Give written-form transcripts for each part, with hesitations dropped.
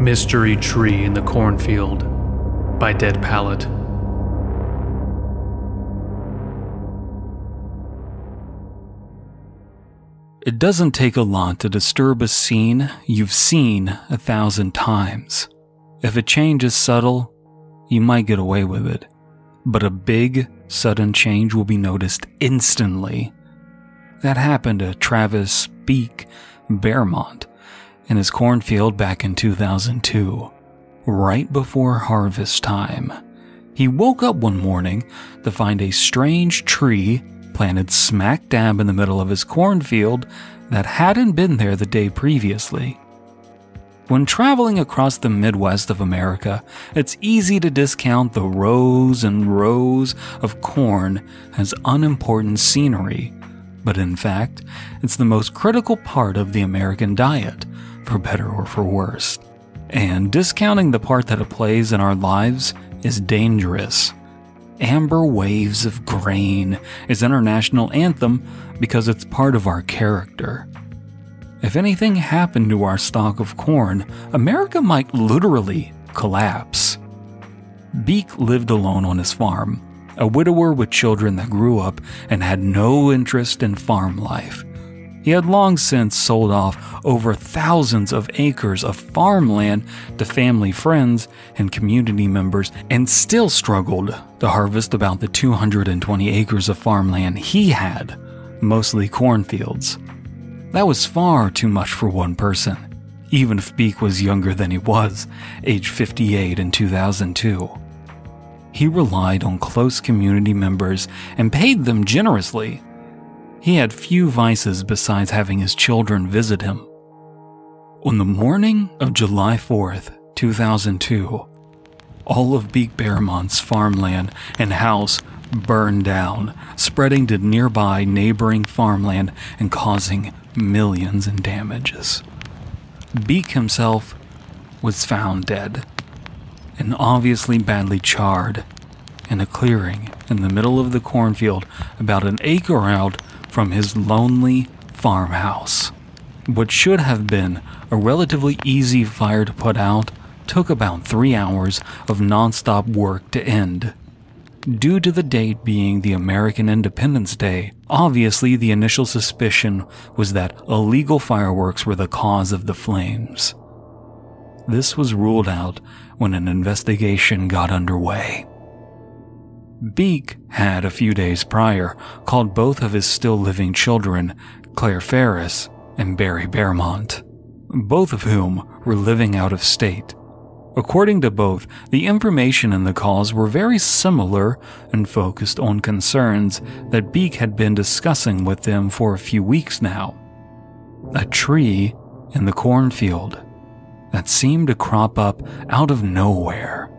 Mystery Tree in the Cornfield by Dead Palette. It doesn't take a lot to disturb a scene you've seen 1,000 times. If a change is subtle, you might get away with it. But a big, sudden change will be noticed instantly. That happened to Travis Beak Bearmont in his cornfield back in 2002, right before harvest time. He woke up one morning to find a strange tree planted smack dab in the middle of his cornfield that hadn't been there the day previously. When traveling across the Midwest of America, it's easy to discount the rows and rows of corn as unimportant scenery, but in fact, it's the most critical part of the American diet, for better or for worse. And discounting the part that it plays in our lives is dangerous. Amber Waves of Grain is our national anthem because it's part of our character. If anything happened to our stock of corn, America might literally collapse. Beak lived alone on his farm, a widower with children that grew up and had no interest in farm life. He had long since sold off over thousands of acres of farmland to family friends and community members and still struggled to harvest about the 220 acres of farmland he had, mostly cornfields. That was far too much for one person, even if Beak was younger than he was, age 58 in 2002. He relied on close community members and paid them generously. He had few vices besides having his children visit him. On the morning of July 4th, 2002, all of Beak Bearmont's farmland and house burned down, spreading to nearby neighboring farmland and causing millions in damages. Beak himself was found dead, and obviously badly charred, in a clearing in the middle of the cornfield about an acre out from his lonely farmhouse. What should have been a relatively easy fire to put out took about 3 hours of non-stop work to end. Due to the date being the American Independence Day, obviously the initial suspicion was that illegal fireworks were the cause of the flames. This was ruled out when an investigation got underway. Beak had, a few days prior, called both of his still living children, Claire Ferris and Barry Bearmont, both of whom were living out of state. According to both, the information in the calls were very similar and focused on concerns that Beak had been discussing with them for a few weeks now. A tree in the cornfield that seemed to crop up out of nowhere.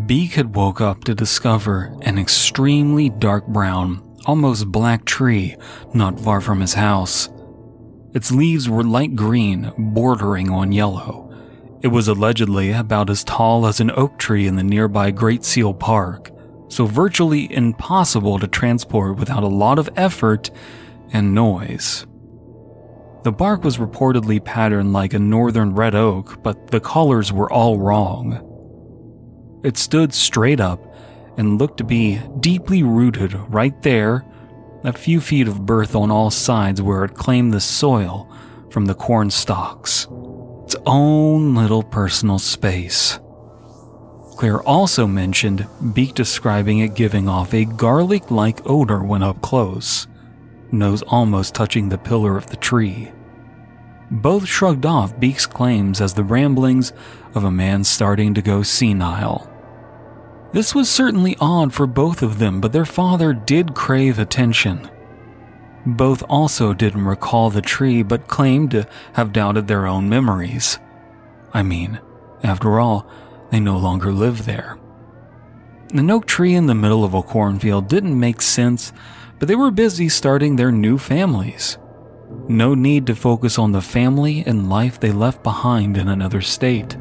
Beak had woke up to discover an extremely dark brown, almost black tree not far from his house. Its leaves were light green, bordering on yellow. It was allegedly about as tall as an oak tree in the nearby Great Seal Park, so virtually impossible to transport without a lot of effort and noise. The bark was reportedly patterned like a northern red oak, but the colors were all wrong. It stood straight up and looked to be deeply rooted right there, a few feet of birth on all sides where it claimed the soil from the corn stalks. Its own little personal space. Claire also mentioned Beak describing it giving off a garlic-like odor when up close, nose almost touching the pillar of the tree. Both shrugged off Beak's claims as the ramblings of a man starting to go senile. This was certainly odd for both of them, but their father did crave attention. Both also didn't recall the tree, but claimed to have doubted their own memories. I mean, after all, they no longer lived there. An oak tree in the middle of a cornfield didn't make sense, but they were busy starting their new families. No need to focus on the family and life they left behind in another state.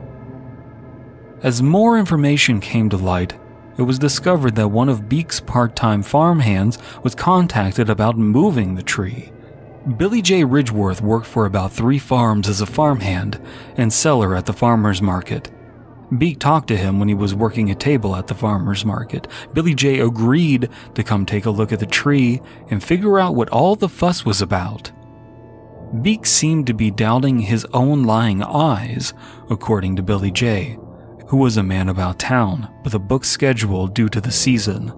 As more information came to light, it was discovered that one of Beak's part-time farmhands was contacted about moving the tree. Billy J. Ridgeworth worked for about 3 farms as a farmhand and seller at the farmer's market. Beak talked to him when he was working a table at the farmer's market. Billy J. agreed to come take a look at the tree and figure out what all the fuss was about. Beak seemed to be doubting his own lying eyes, according to Billy J., who was a man about town with a booked schedule due to the season.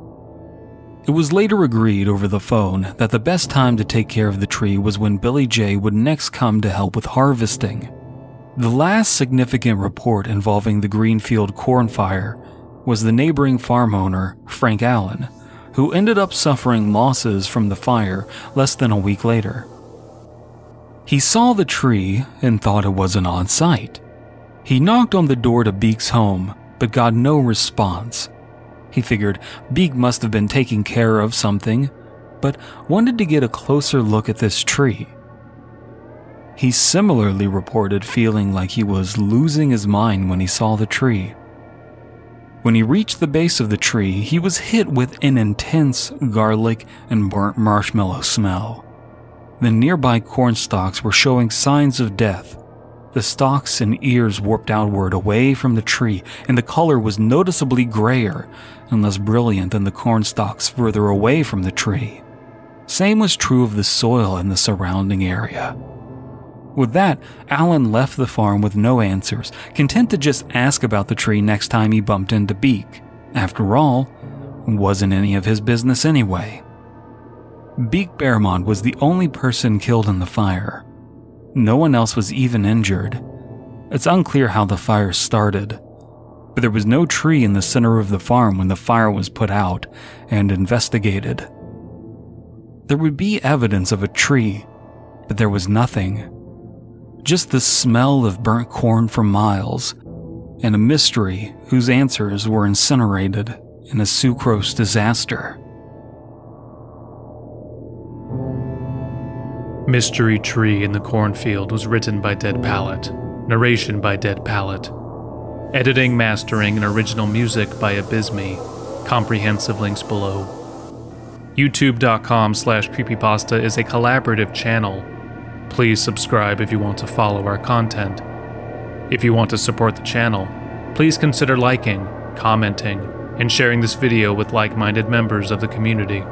It was later agreed over the phone that the best time to take care of the tree was when Billy J. would next come to help with harvesting. The last significant report involving the Greenfield corn fire was the neighboring farm owner, Frank Allen, who ended up suffering losses from the fire less than a week later. He saw the tree and thought it was an odd sight. He knocked on the door to Beak's home, but got no response. He figured Beak must have been taking care of something, but wanted to get a closer look at this tree. He similarly reported feeling like he was losing his mind when he saw the tree. When he reached the base of the tree, he was hit with an intense garlic and burnt marshmallow smell. The nearby corn stalks were showing signs of death. The stalks and ears warped outward away from the tree, and the color was noticeably grayer and less brilliant than the corn stalks further away from the tree. Same was true of the soil in the surrounding area. With that, Allen left the farm with no answers, content to just ask about the tree next time he bumped into Beak. After all, it wasn't any of his business anyway. Beak Bearmont was the only person killed in the fire. No one else was even injured. It's unclear how the fire started, but there was no tree in the center of the farm when the fire was put out and investigated. There would be evidence of a tree, but there was nothing. Just the smell of burnt corn for miles, and a mystery whose answers were incinerated in a sucrose disaster. Mystery Tree in the Cornfield was written by Dead Palette, narration by Dead Palette, editing, mastering, and original music by Abysme. Comprehensive links below. YouTube.com/Creepypasta is a collaborative channel. Please subscribe if you want to follow our content. If you want to support the channel, please consider liking, commenting, and sharing this video with like-minded members of the community.